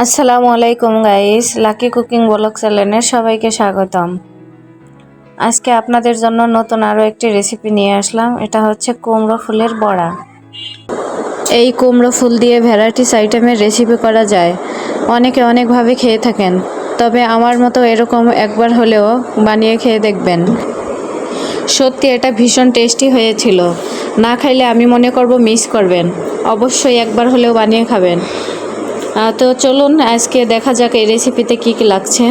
আসসালামু আলাইকুম guys, lucky cooking blog চ্যানেলে সবাইকে স্বাগতম। আজকে আপনাদের জন্য নতুন আরও একটি রেসিপি নিয়ে আসলাম। এটা হচ্ছে কুমড়ো ফুলের বড়া। এই কুমড়ো ফুল দিয়ে ভ্যারাইটিস আইটেমের রেসিপি করা যায়। অনেকে অনেকভাবে খেয়ে থাকেন, তবে আমার মতো এরকম একবার হলেও বানিয়ে খেয়ে দেখবেন। সত্যি এটা ভীষণ টেস্টি হয়েছিল। না খাইলে আমি মনে করব মিস করবেন। অবশ্যই একবার হলেও বানিয়ে খাবেন। তো চলুন আজকে দেখা যাক এই রেসিপিতে কী কী লাগছে।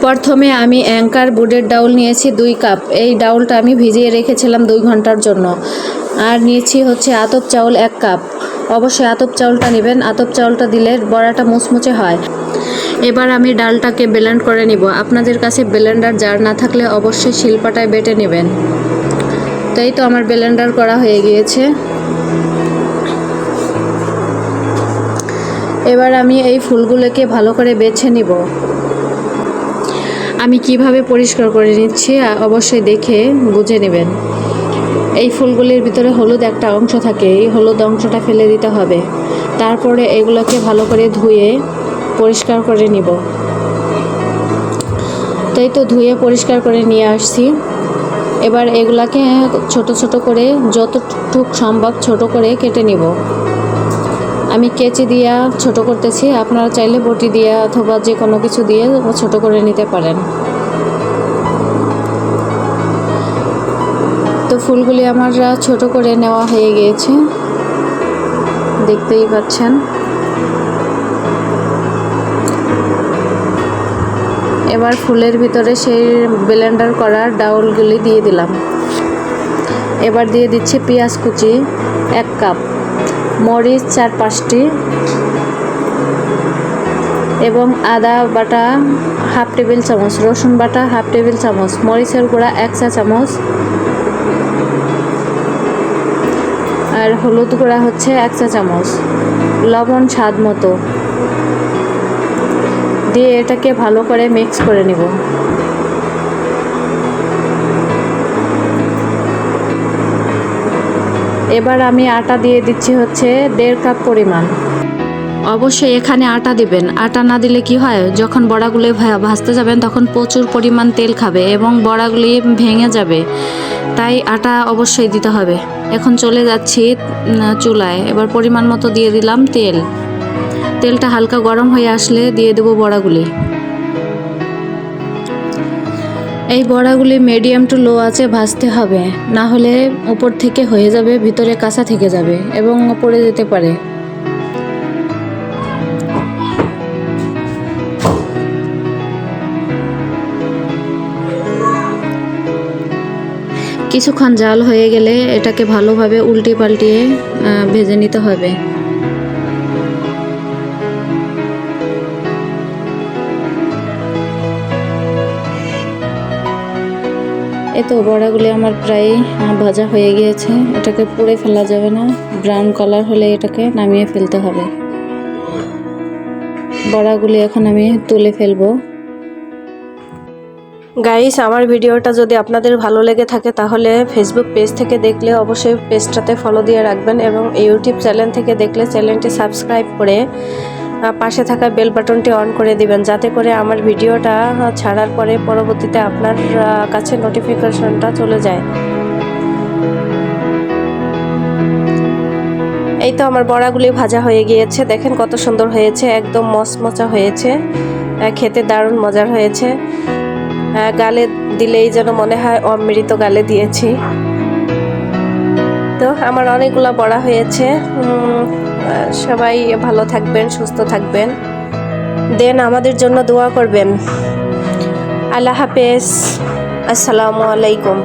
প্রথমে আমি অ্যাঙ্কার বুটের ডাউল নিয়েছি 2 কাপ। এই ডাউলটা আমি ভিজিয়ে রেখেছিলাম 2 ঘন্টার জন্য। আর নিয়েছি হচ্ছে আতপ চাউল 1 কাপ। অবশ্যই আতপ চাউলটা নেবেন, আতপ চাউলটা দিলে বড়াটা মুচমুচে হয়। এবার আমি ডালটাকে ব্লেন্ড করে নিব। আপনাদের কাছে ব্লেন্ডার জার না থাকলে অবশ্যই শিলপাটায় বেটে নেবেন। তো এই তো আমার ব্লেন্ডার করা হয়ে গিয়েছে। এবার আমি এই ফুলগুলোকে ভালো করে বেছে নিব। আমি কিভাবে পরিষ্কার করে নিচ্ছি অবশ্যই দেখে বুঝে নেবেন। এই ফুলগুলির ভিতরে হলুদ একটা অংশ থাকে, এই হলুদ অংশটা ফেলে দিতে হবে। তারপরে এগুলোকে ভালো করে ধুয়ে পরিষ্কার করে নিব। তাই তো ধুয়ে পরিষ্কার করে নিয়ে আসছি। এবার এগুলাকে ছোট ছোট করে যতটুক সম্ভব ছোট করে কেটে নিব। আমি কেচি দিয়া ছোট করতেছি, আপনারা চাইলে বটি দিয়া অথবা যে কোনো কিছু দিয়ে ছোট করে নিতে পারেন। তো ফুলগুলি আমার ছোট করে নেওয়া হয়ে গিয়েছে, দেখতেই পাচ্ছেন। এবার ফুলের ভিতরে সেই ব্লেন্ডার করা ডাউলগুলি দিয়ে দিলাম। এবার দিয়ে দিচ্ছি পেঁয়াজ কুচি 1 কাপ, মরিচ 4-5টি এবং আদা বাটা 1/2 টেবিল চামচ, রসুন বাটা 1/2 টেবিল চামচ, মরিচের গুঁড়া 1 চা চামচ, আর হলুদ গুঁড়া হচ্ছে 1 চা চামচ, লবণ স্বাদ মতো দিয়ে এটাকে ভালো করে মিক্স করে নিব। এবার আমি আটা দিয়ে দিচ্ছি হচ্ছে 1.5 কাপ পরিমাণ। অবশ্যই এখানে আটা দিবেন। আটা না দিলে কি হয়, যখন বড়াগুলি ভাজতে যাবেন তখন প্রচুর পরিমাণ তেল খাবে এবং বড়াগুলি ভেঙে যাবে। তাই আটা অবশ্যই দিতে হবে। এখন চলে যাচ্ছি চুলায়। এবার পরিমাণ মতো দিয়ে দিলাম তেল। তেলটা হালকা গরম হয়ে আসলে দিয়ে দেব বড়াগুলি। এই বড়াগুলি মিডিয়াম টু লো আঁচে ভাজতে হবে, না হলে উপর থেকে হয়ে যাবে, ভিতরে কাঁচা থেকে যাবে এবং পড়ে যেতে পারে। কিছুক্ষণ জাল হয়ে গেলে এটাকে ভালোভাবে উল্টে পাল্টিয়ে ভেজে নিতে হবে। এই তো বড়াগুলি আমার প্রায় ভাজা হয়ে গিয়েছে। এটাকে পুড়ে ফেলা যাবে না, ব্রাউন কালার হলে এটাকে নামিয়ে ফেলতে হবে। বড়াগুলি এখন আমি তুলে ফেলবো। গাইস, আমার ভিডিওটা যদি আপনাদের ভালো লেগে থাকে তাহলে ফেসবুক পেজ থেকে দেখলে অবশ্যই পেজটাতে ফলো দিয়ে রাখবেন এবং ইউটিউব চ্যানেল থেকে দেখলে চ্যানেলটি সাবস্ক্রাইব করে পাশে থাকা বেল বাটনটি অন করে দিবেন, যাতে করে আমার ভিডিওটা ছাড়ার পরে পরবর্তীতে আপনার কাছে নোটিফিকেশনটা চলে যায়। এই তো আমার বড়াগুলি ভাজা হয়ে গিয়েছে। দেখেন কত সুন্দর হয়েছে, একদম মচমচা হয়েছে, খেতে দারুণ মজার হয়েছে। গালে দিলেই যেন মনে হয় অমৃত গালে দিয়েছি। তো আমার অনেকগুলো বড়া হয়েছে। সবাই ভালো থাকবেন, সুস্থ থাকবেন, দেন আমাদের জন্য দোয়া করবেন। আল্লাহ হাফেজ, আসসালামু আলাইকুম।